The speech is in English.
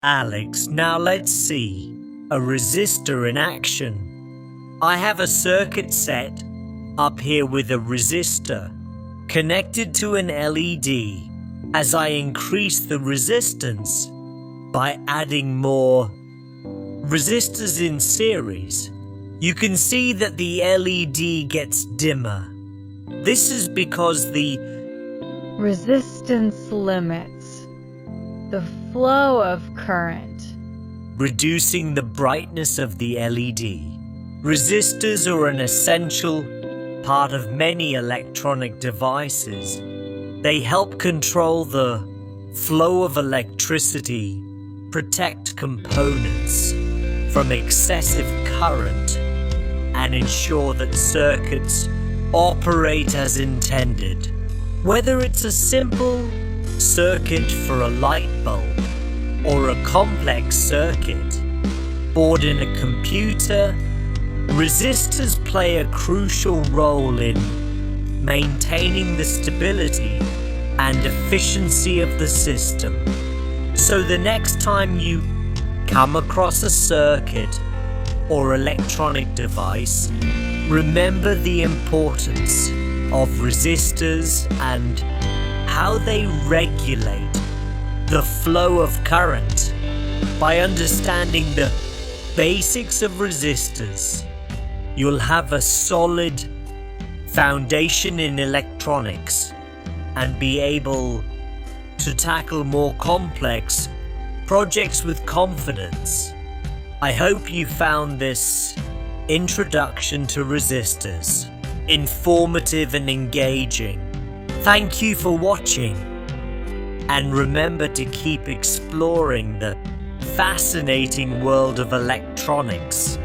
Alex, now let's see a resistor in action. I have a circuit set up here with a resistor connected to an LED. As I increase the resistance by adding more resistors in series, you can see that the LED gets dimmer. This is because the resistance limits the flow of current, reducing the brightness of the LED. Resistors are an essential part of many electronic devices. They help control the flow of electricity, protect components from excessive current, and ensure that circuits operate as intended. Whether it's a simple circuit for a light bulb or a complex circuit board in a computer, resistors play a crucial role in maintaining the stability and efficiency of the system. So the next time you come across a circuit or electronic device, remember the importance of resistors and how they regulate the flow of current. By understanding the basics of resistors, you'll have a solid foundation in electronics and be able to tackle more complex projects with confidence. I hope you found this introduction to resistors informative and engaging. Thank you for watching, and remember to keep exploring the fascinating world of electronics.